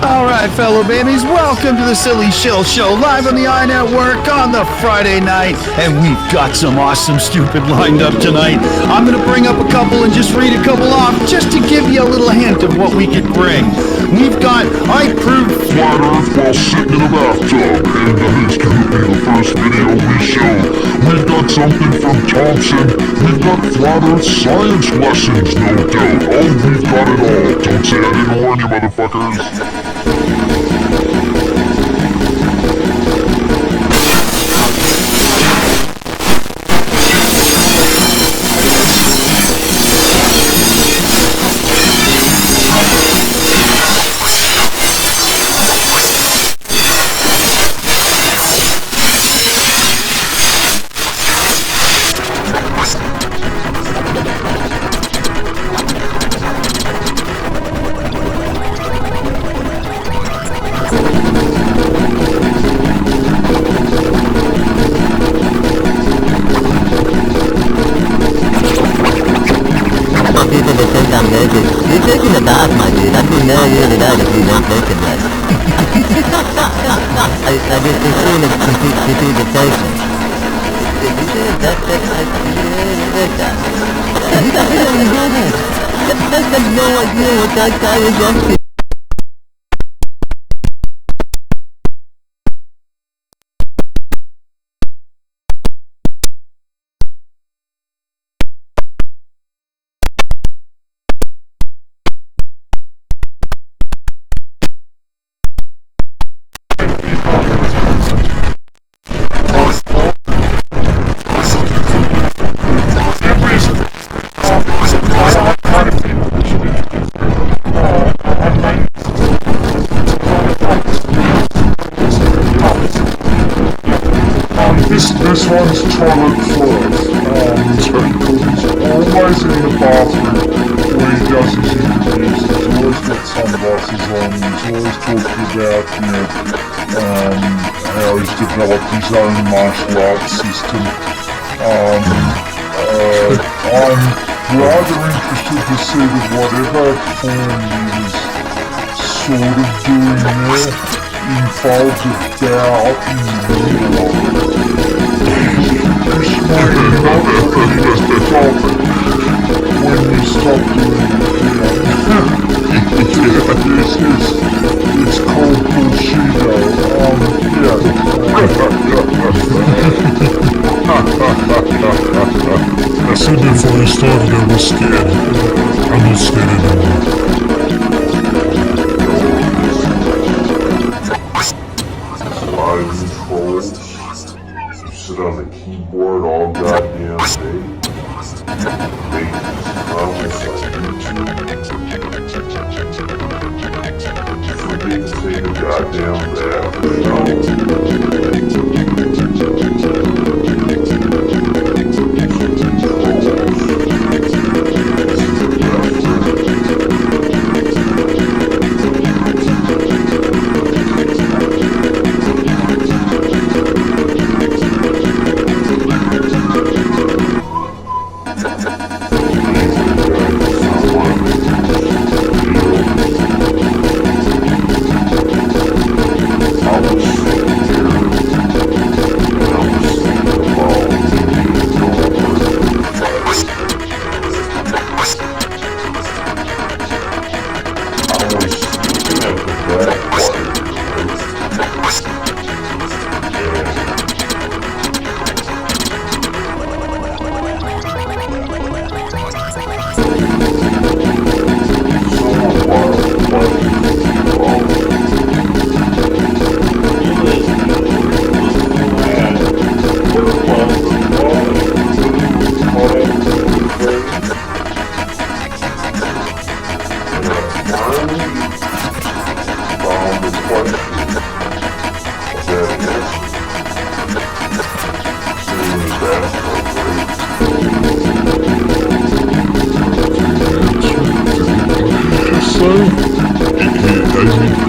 Alright, fellow babies, welcome to the Silly Shill Show, live on the iNetwork on the Friday night, and we've got some awesome stupid lined up tonight. I'm gonna bring up a couple and just read a couple off, just to give you a little hint of what we could bring. We've got I Proved Flat Earth while sitting in a bathtub, and it's gonna be the first video we show. We've got something from Thompson, we've got Flat Earth science lessons, no doubt. Oh, we've got it all. Don't say I didn't warn you, motherfuckers. You're taking a bath, my dude. I didn't know you did that if you don't look at that. I just assumed it's complete precipitation. I have no idea what that guy was up to. This one's toilet first, because he's always in the bathroom when he does his interviews. He's always got sunglasses on, he's always talking about, how he's developed his own martial arts system. I'm rather interested to see that whatever form he was sort of doing there involves a bow in the middle of it. When you stop doing it, it's called bullshito. I said before you started I was scared. I'm not scared anymore. Slide controls. Sit on the keyboard all goddamn day. Make comments on YouTube. Forget to take a goddamn bath.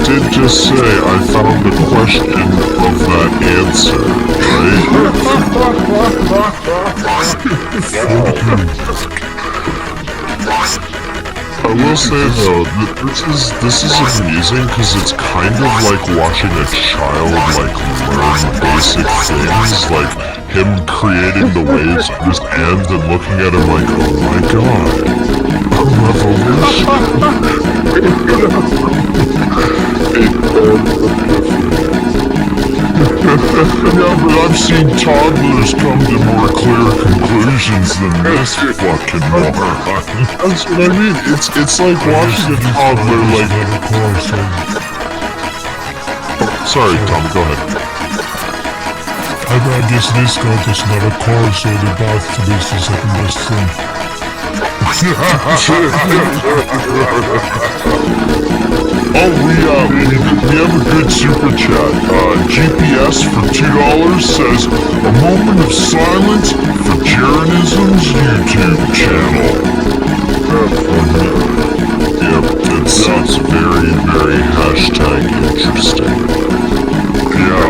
did just say I found the question of that answer, right? I will say though, this is amusing because it's kind of like watching a child like learn basic things, like him creating the waves with his hand and looking at him like, oh my god, a revolution. Yeah, but I've seen toddlers come to more clear conclusions than this fucking moron. That's what I mean. It's like watching a toddler like... Sorry, Tom, go ahead. I guess this guy doesn't have a car, so the bath to this is the second best thing. Oh, we have a good super chat. GPS for $2 says, a moment of silence for Jaronism's YouTube channel. Yep, it's very, very hashtag interesting. Yeah.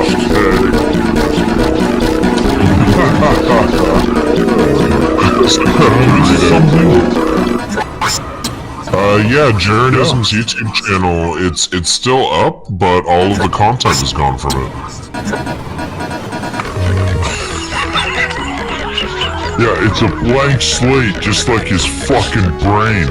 Yeah, Jaronism's YouTube channel, it's still up, but all of the content is gone from it. Yeah, it's a blank slate, just like his fucking brain.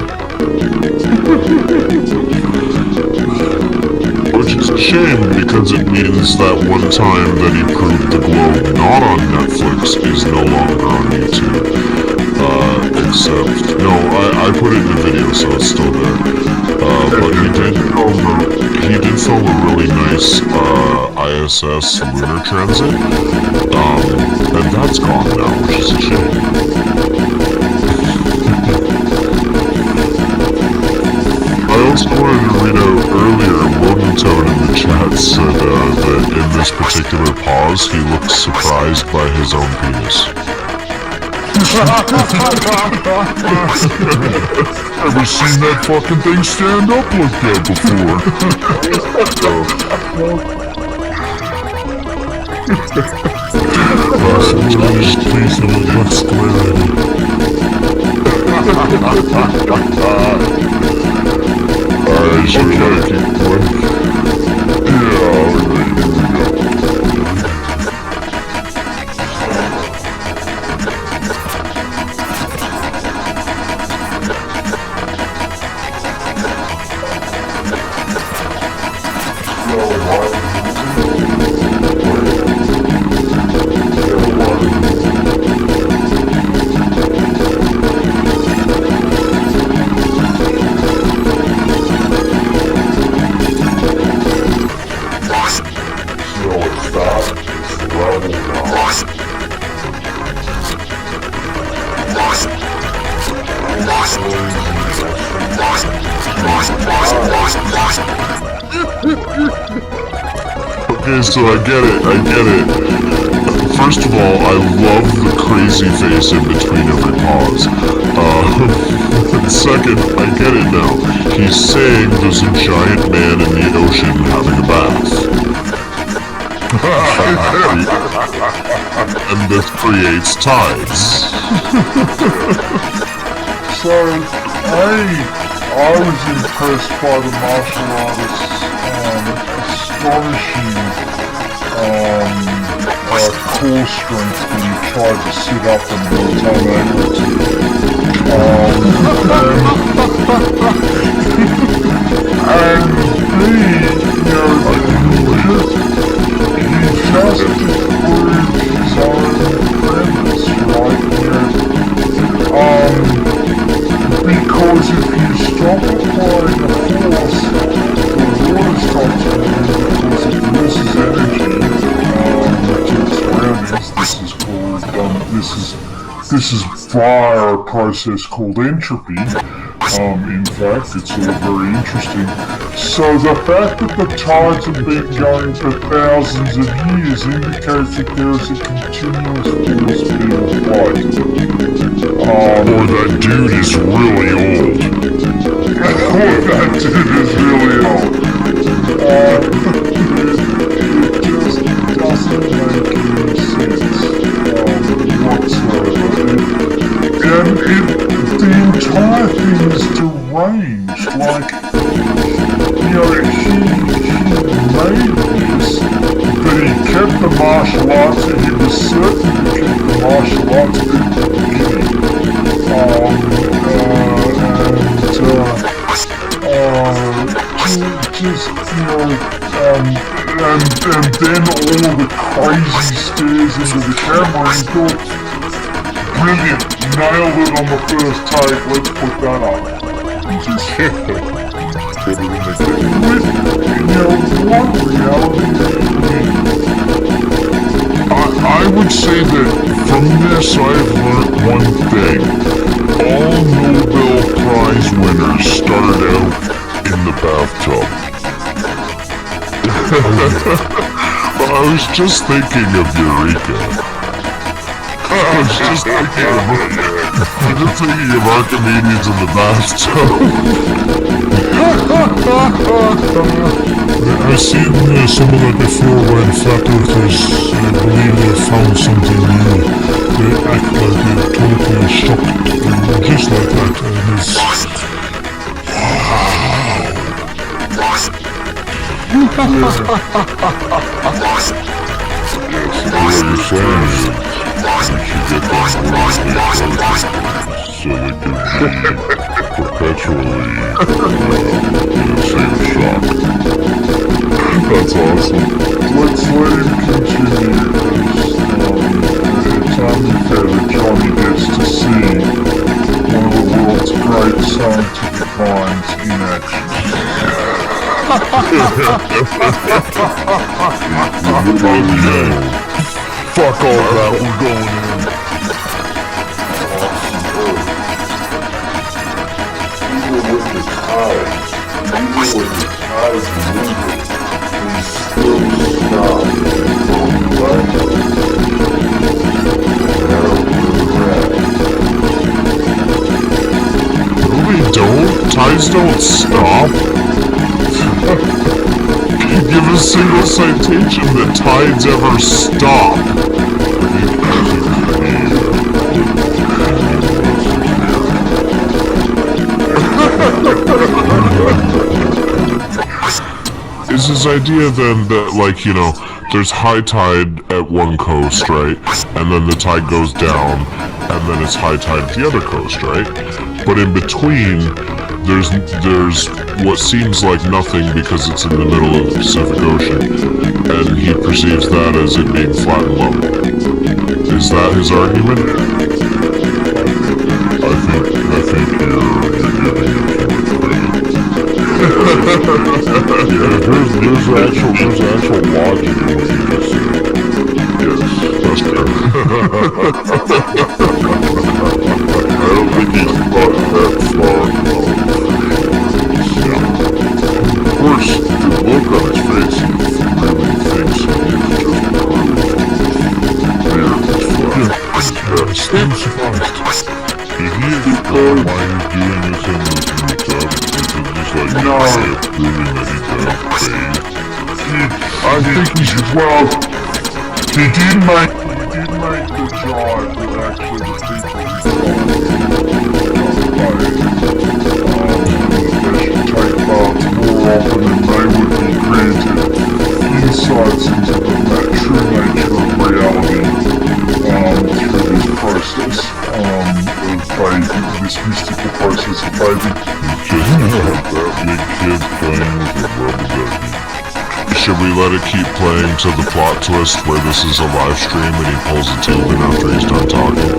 Which is a shame, because it means that one time that he proved the globe not on Netflix is no longer on YouTube. Except, no, I put it in the video, so it's still there. But he did film a really nice ISS lunar transit, and that's gone now, which is a shame. I also wanted to read out earlier, Monotone in the chat said that in this particular pause, he looks surprised by his own penis. Ever seen that fucking thing stand up like that before? Please, let's go Alright, should we keep going? Yeah, alright. Okay, so I get it. First of all, I love the crazy face in between every pause. Second, I get it now. He's saying there's a giant man in the ocean having a bath. And this creates tides. So, I was impressed by the martial artist's astonishing core strength when he tried to sit up and was unable to. And B, he just disproved his own premise, right? Because if you stop applying the force, the water stops moving because it loses energy to its surroundings. This is via a process called entropy. In fact, it's all very interesting. So the fact that the tides have been going for thousands of years indicates that there is a continuous force being applied. Or that dude is really old. Or that dude is really old. It just doesn't make any sense whatsoever. And the entire thing is deranged. like, you know, he made this, but he kept the martial arts, and he was certain to keep the martial arts at the beginning. Just, you know, and then all of the crazy stares into the camera and thought, brilliant, nailed it on the first take, let's put that up. And just put it in the game. With, you know, what reality I would say that from this I've learned one thing. All Nobel Prize winners started out in the bathtub. I was just thinking of Eureka. I was just thinking of Archimedes in the bathtub. I've seen some of that before when flat earthers believe they have found something new. They act like they're totally shocked, just like that, and it's... What you're saying is, we should get them worldly processes so they can be perpetually in the same shock. That's awesome. Let's let him continue, because it's unfair that Johnny gets to see one of the world's great scientific minds in action. Fuck all that, we're going in. Even with the tides moving, we still stop going away. No, they don't. Tides don't stop. Give a single citation that tides ever stop. Is his idea then that, like, you know, there's high tide at one coast, right? And then the tide goes down, and then it's high tide at the other coast, right? But in between, there's what seems like nothing because it's in the middle of the Pacific Ocean, and he perceives that as it being flat and level. Is that his argument? I think you're giving him too much credit. Yeah, there's actual logic in what you just said. Yes, that's fair. I don't think he's thought that far. Of course, the look on his face, he really thinks he is just proved. Still surprised. Did he explain why he's doing this in the tub? Is it just like a way of proving that he can bathe? I think he should, well, he did make the jive that actually the people they should take baths more often and they would be granted insights into the true nature of reality through this process of bathing, this mystical process of bathing. Just that big kid playing with a rubber ducky. Should we let it keep playing to the plot twist where this is a live stream and he pulls a tube in after he's done talking?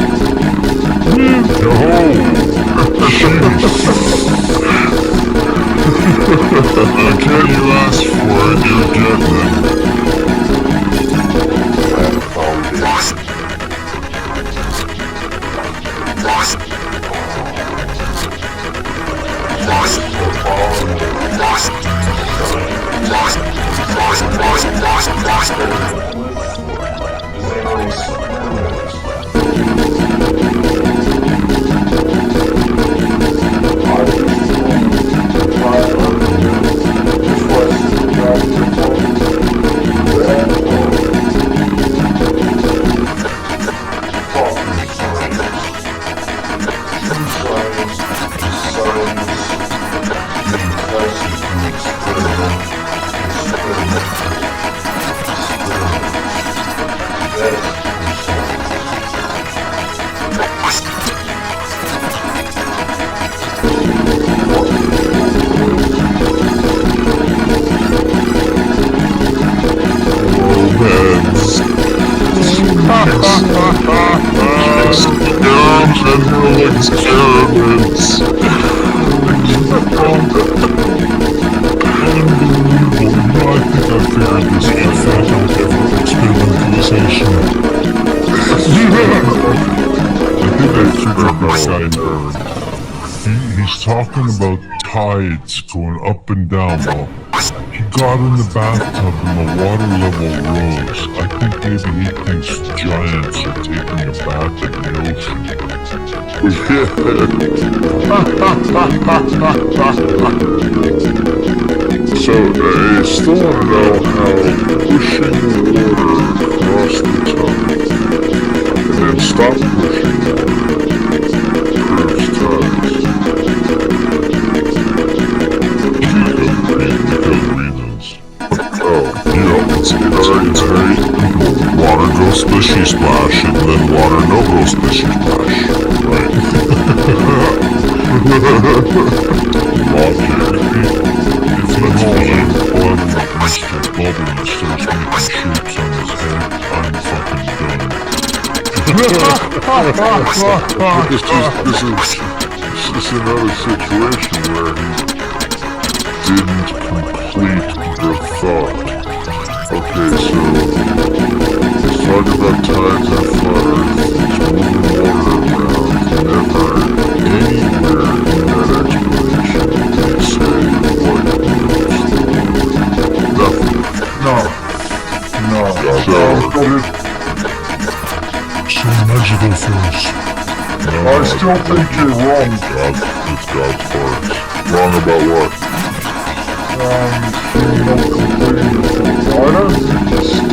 Okay, you asked for it, you're getting it. Experiments. I think I figured this out ever experimentalization. I think I figured this out. He's talking about tides going up and down. Well, he got in the bathtub and the water level rose. I think maybe he thinks giants are taking a bath in the ocean. So, I still want to know how pushing water across the tub and then stop pushing water proves tides. Because reasons. Oh, yeah, it's very simple. Water goes splishy splash and then water no go splishy splash. Right. Logic. If he holds a bottle of Mr. Bubble and starts making shapes on his head, I'm fucking done. This is another situation where he didn't complete the thought. Okay, so let's talk about tides and flat earth. It's moving water around. Never anywhere in that explanation did they say what moves the water. Nothing. No. So, So magical force. no, I still think you're wrong. It's God's parts. Wrong about what? You're not completing the thought. I don't think you started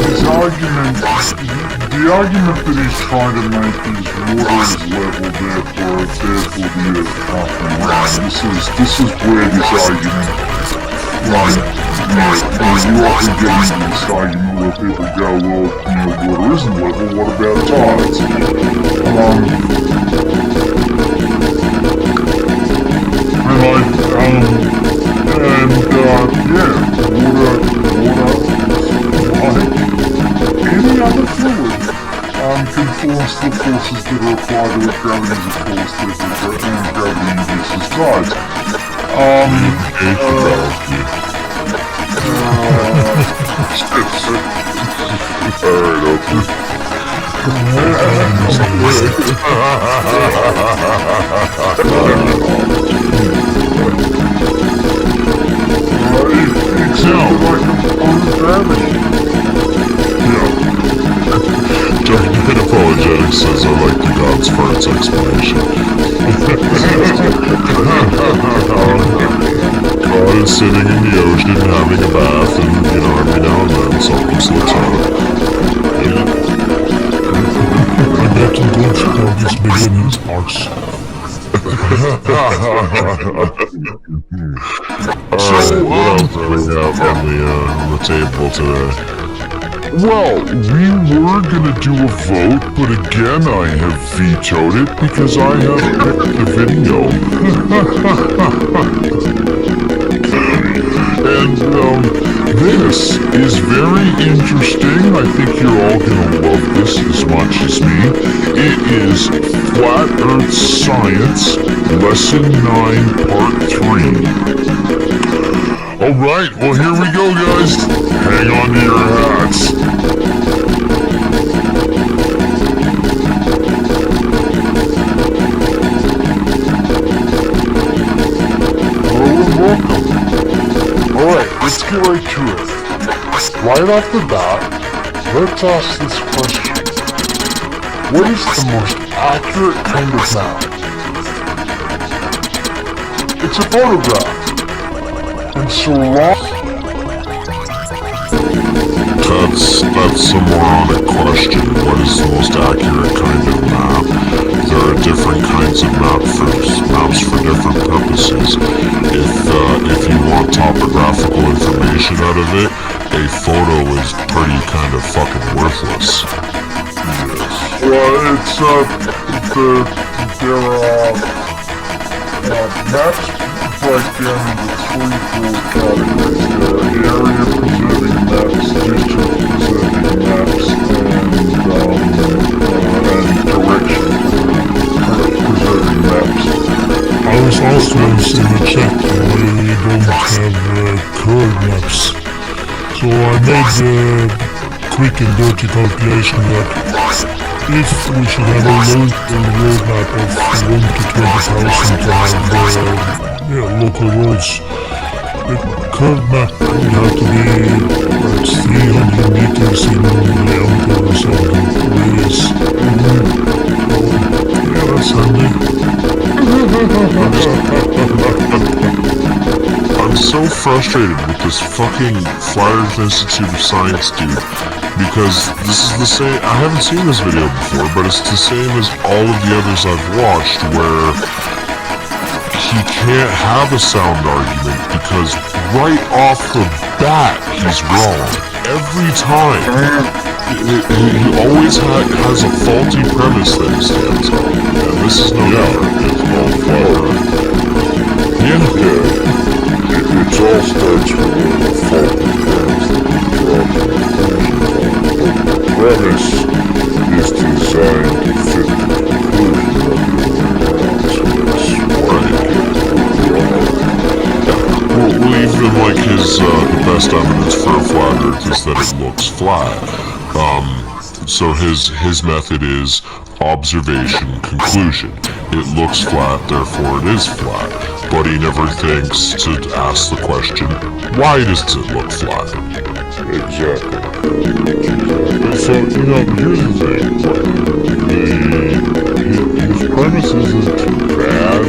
his argument, the argument that he's trying to make is water is level, therefore the earth can't be round. This is where this argument runs. You often get into this argument where people go, well, water isn't level, what about tides? Any other fluid conforms to the forces that are applied to it. Gravity is a force, therefore, and gravity induces tides. Alright, okay. Giant Apologetic says I like the God's farts explanation. God is sitting in the ocean having a bath and, every now and then something slips out. Yeah. I bet you don't support this beginning's arse. Alright, what else do we have on the table today? Well, we were gonna do a vote, but again I have vetoed it because I have picked the video. And, this is very interesting. I think you're all gonna love this as much as me. It is Flat Earth Science, Lesson 9, Part 3. Alright, well here we go, guys. Hang on to your hats. Hello and welcome. Alright, let's get right to it. Right off the bat, let's ask this question. What is the most accurate kind of map? It's a photograph. And so long... that's some moronic question. What is the most accurate kind of map? There are different kinds of maps for different purposes. If you want topographical information out of it, a photo is pretty kind of fucking worthless. Well, it's there are maps break down into three broad categories. There are area preserving maps, district preserving maps, and direction preserving maps. I was also in the chat why we don't have curve maps. So I made the quick and dirty calculation that if we should have a local road map of 1 to 20,000 to have local roads, the curve map would have to be like 300 meters in diameter or something radius. Yeah, that's handy. I'm so frustrated with this fucking Flat Earth Institute of Science dude, because this is the same. I haven't seen this video before, but it's the same as all of the others I've watched, where he can't have a sound argument because right off the bat he's wrong every time. He always has a faulty premise that he stands on, and this is no different. It's all fire. Yeah. It all starts with a faulty premise that we draw conclusions on. But the premise is designed to fit the conclusion of the other way around. So that's why Well, even like his, the best evidence for a flat Earth is that it looks flat. So his method is observation, conclusion. It looks flat, therefore it is flat. But he never thinks to ask the question, why does it look flat? Exactly. So, here's the thing. His premise isn't too bad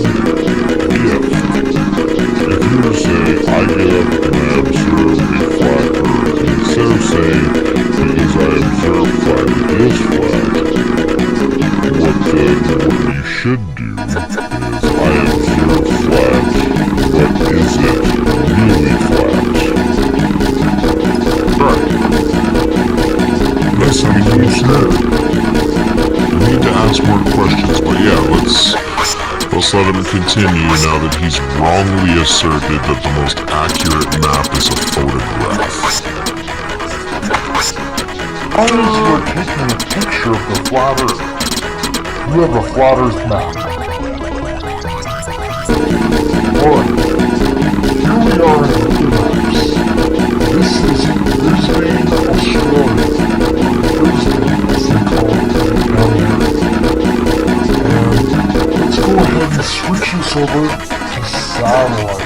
if you were to say, I get up and I observe a flat Earth, instead of saying, because I observe flat, it is flat, what you should do is, I observe flat, but is it really flat? Right. That's what you said. We need to ask more questions, but yeah, let's let him continue now that he's wrongly asserted that the most accurate map is a photograph. How is you're taking a picture of the flat Earth? You have a flat Earth map. Alright, here we are in Google Maps. This is Brisbane, Australia. Brisbane, as they call it down there. And let's go ahead and switch this over to satellite.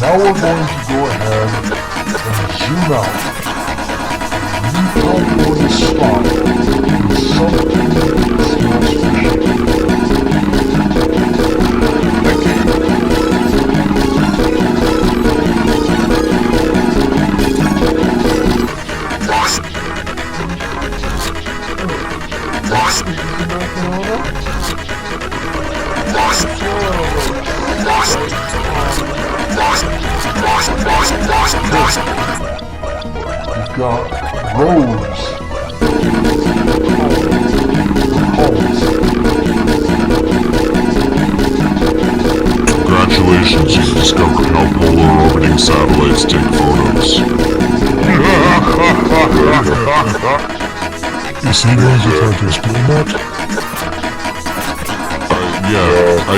Now we're going to go ahead and zoom out. You tell me when to stop with something that smells fishy. We've got roads. Congratulations, you've discovered how polar orbiting satellites take photos. Is he going to try to explain that? Yeah, I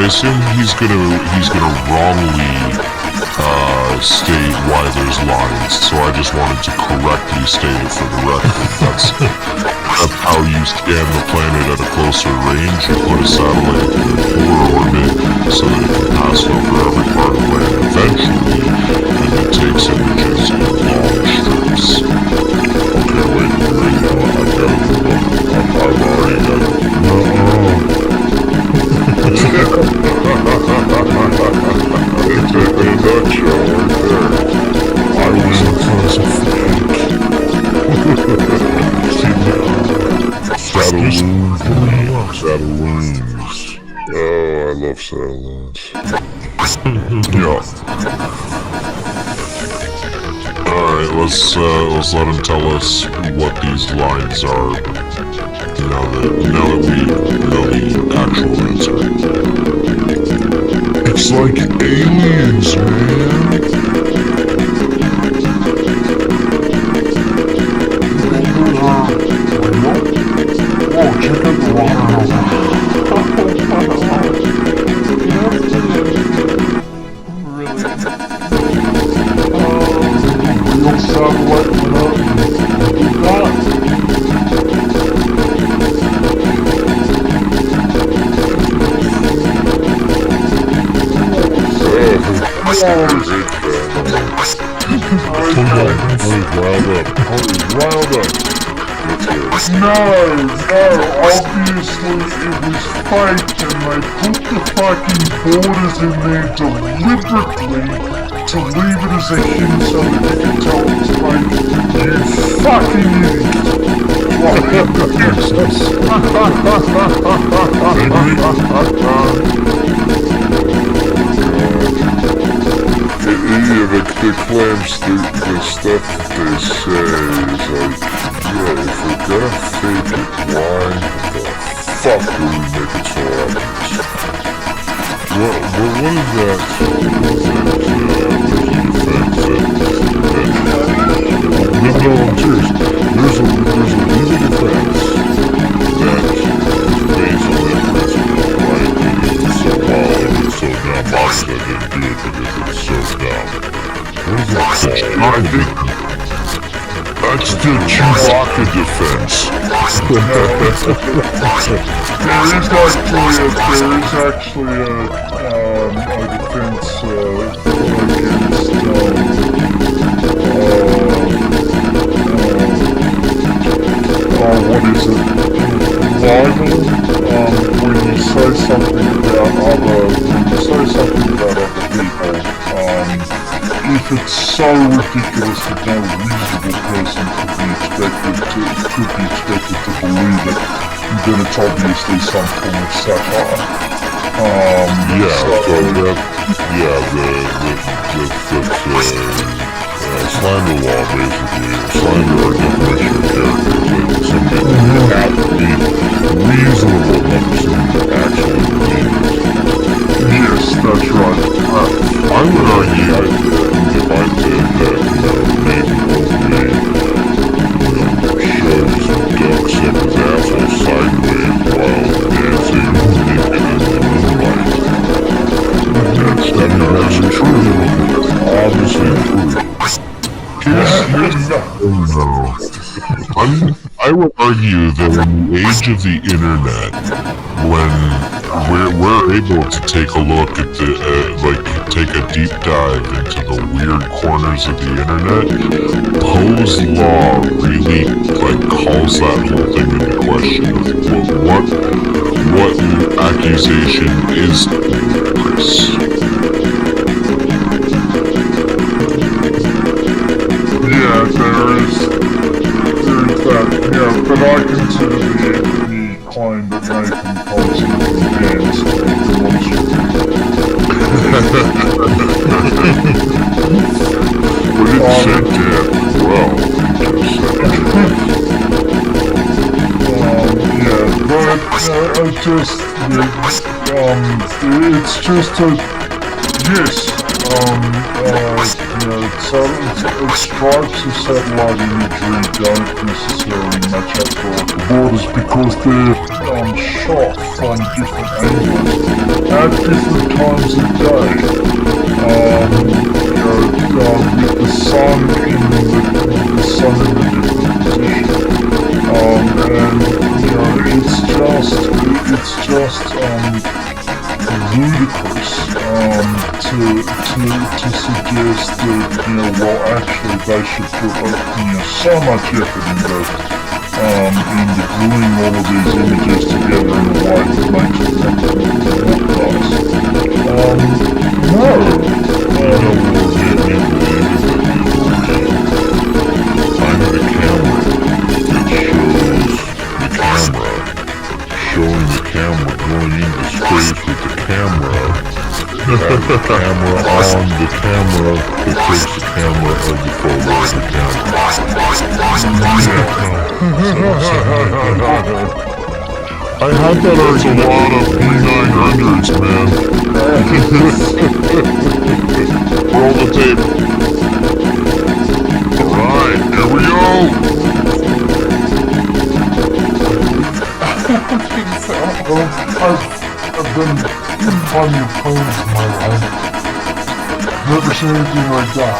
assume he's gonna wrongly state why there's lines. So I just wanted to correctly state it for the record. That's how you scan the planet at a closer range. You put a satellite in a polar orbit so that it can pass over every part of land eventually, and it takes images in long strips. Okay, wait, I've already got it. I win because of fake. Saddaloons, Saddaloons. Oh, I love Saddaloons. Yeah. Alright, let's let him tell us what these lines are now that we know the actual answer. It's like aliens, man. Oh, check out the water. Real satellite went up and did that. Riled up. No, obviously it was fake and they put the fucking borders in there deliberately to leave it as a hint so that you can tell it's fake. You fucking The claims, the stuff that they say is like, yeah, if we're gonna fake it, why the fuck will we make it so obvious? What is that? No, I'm serious. There's a legal defense that is based on that principle, right? It's so wild, it's so dumb. Obviously, I didn't do it because it's so dumb. What is that called? I think that's the Chewbacca defense. There is actually a defense against what is it? Libel. When you say something about other people, if it's so ridiculous that no reasonable person could be expected to believe it, then it's obviously some form of satire. Slander law, basically. Slander or defamation of character. Like somebody has to be reasonable enough for somebody to actually believe it. Yes, that's right. I would argue if I said that, maybe only, shoves ducks up his asshole sideways while dancing naked in the moonlight. That's true. Obviously true. I would argue that in the age of the internet, when we're able to take a look at the, take a deep dive into the weird corners of the internet, Poe's law really, calls that whole thing into question of what accusation is Chris? Yeah, there is that. Yeah, but I consider the claim that Nathan Thompson can dance to be demonstrative. But it said that well. It's just a yes. Stripes of satellite imagery don't necessarily match up to the borders because they're shot from different angles at different times of day. With the sun in the different position, and it's just ludicrous to suggest that actually they should put so much effort into gluing all of these images together in a way that makes it look nice. No. You know what will make me believe is that you agree. I need a camera that showing the camera going into space with the camera, and the camera on the camera that takes the camera of the photo of the camera. I had that argument. That's a lot of P900s, man. Roll the tape. Alright, here we go! I've been in plenty of planes in my life. Never seen anything like that.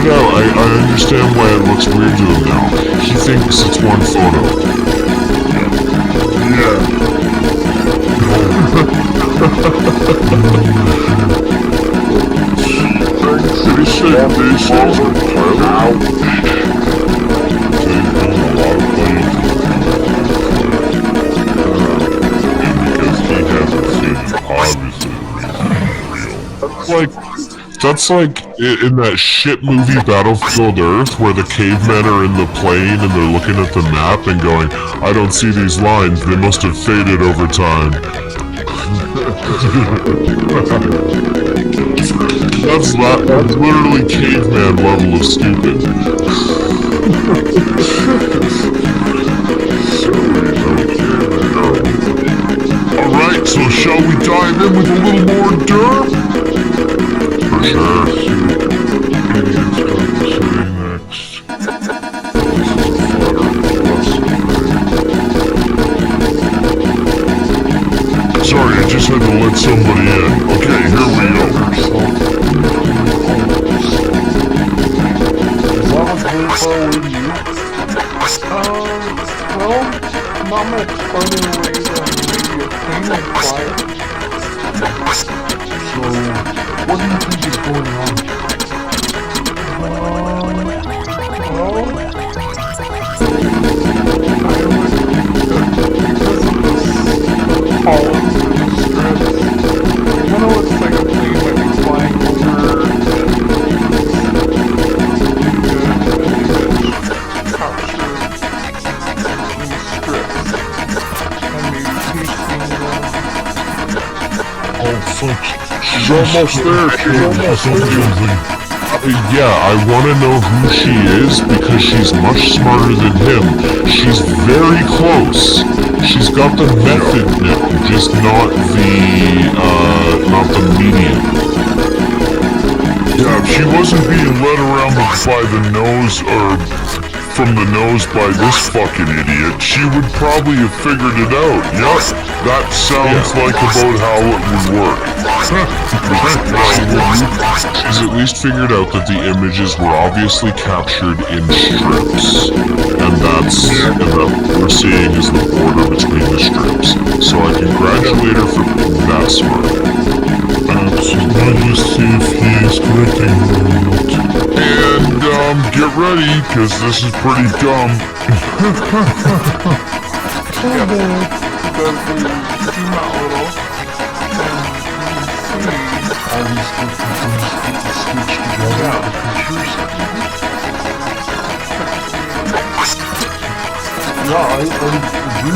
No, I understand why it looks weird to him now. He thinks it's one photo. Yeah. They said a lot of planes. And because he hasn't seen it, obviously that's like in that shit movie Battlefield Earth where the cavemen are in the plane and they're looking at the map and going, I don't see these lines, they must have faded over time. That's literally caveman level of stupid. Alright, so shall we dive in with a little more derp? For sure. Idiots got to say next. Sorry, I just had to let somebody in. Okay, here we go. Is that was very far away to you? Well, not much farther away than maybe a plane would fly. So, what do you think is going on? Columns and the strips, it kind of looks like a plane might be flying over an image captured in the strips, and maybe tasting them. Oh, fuck. She's almost there. She's almost there. Yeah, I want to know who she is because she's much smarter than him. She's very close. She's got the method now, just not the medium. Yeah, if she wasn't being led around by the nose or from the nose by this fucking idiot, she would probably have figured it out. Yep, that sounds like about how it would work. She's at least figured out that the images were obviously captured in strips, and what we're seeing is the border between the strips. So I congratulate her for being that smart. Now just see if he is correcting her or not. And get ready, cause this is pretty dumb. Because we zoom out a little, and you can see All these different things get stitched together with pictures. Yeah, I agree with you.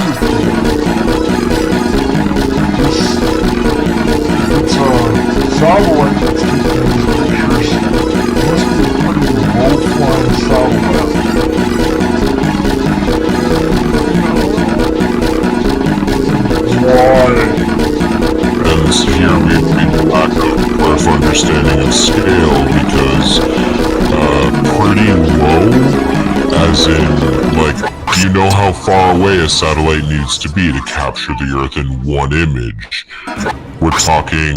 If it's a satellite that's taking these pictures, it must be a pretty low-flying satellite. Why? And here we lack a rough understanding of scale because pretty low, as in, like, do you know how far away a satellite needs to be to capture the Earth in one image? We're talking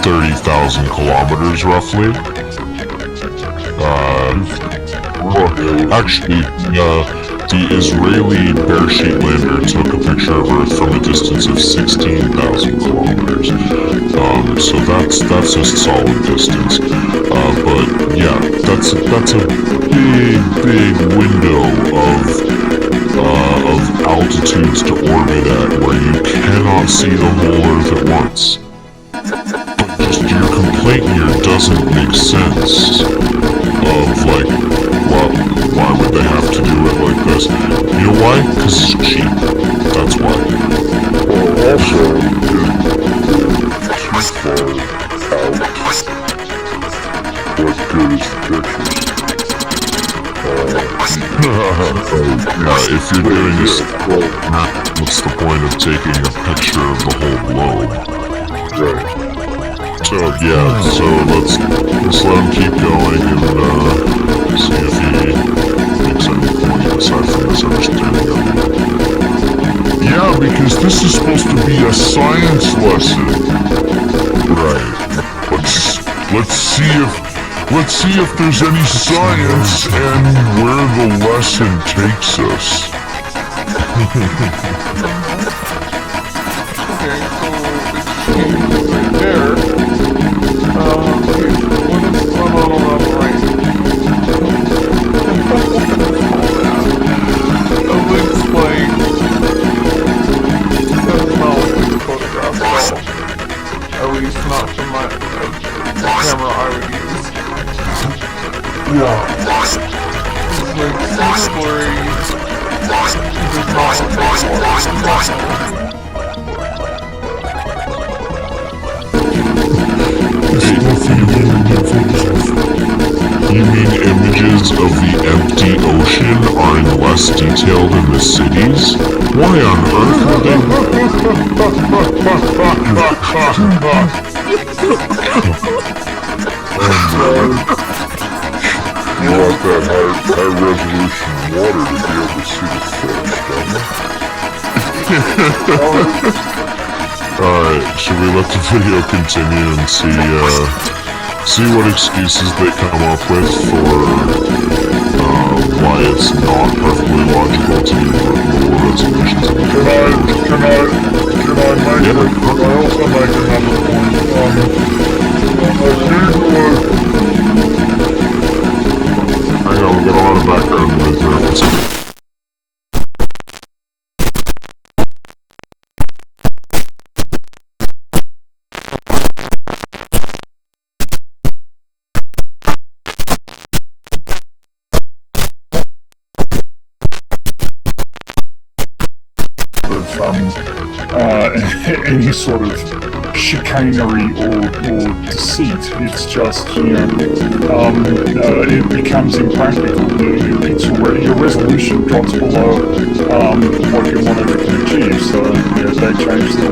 30,000 kilometers roughly. Actually, The Israeli bear-sheet lander took a picture of Earth from a distance of 16,000 kilometers. So that's a solid distance. But yeah, that's a big window of altitudes to orbit at where you cannot see the whole Earth at once. But just your complaint here doesn't make sense. Of like, well, why would they have to do it like this? You know why? Because it's cheap. That's why. Well, also, too far out. What good is the pictures? If you're doing this, what's the point of taking a picture of the whole globe? Right. So yeah, so let's let him keep going and see if he makes any point aside from misunderstanding of it. Yeah, because this is supposed to be a science lesson. Right. Let's see if there's any science and where the lesson takes us. Okay, so it's right there. Okay, what is going on around the right? I'll explain. That's not like this photograph at all. At least not from the camera I would use. Yeah. It's like super blurry. It does not look like You mean images of the empty ocean are less detailed in the cities? Why on earth would they... You want that high resolution water to be able to see the fish, don't you? Alright, should we let the video continue and see what excuses they come up with for why it's not perfectly logical to lower resolutions of the Can I also make another point? Hang on, we got a lot of background noise there. One second. Any sort of chicanery or deceit. It's just, it becomes impractical. Your resolution drops below what your monitor can achieve. So they change the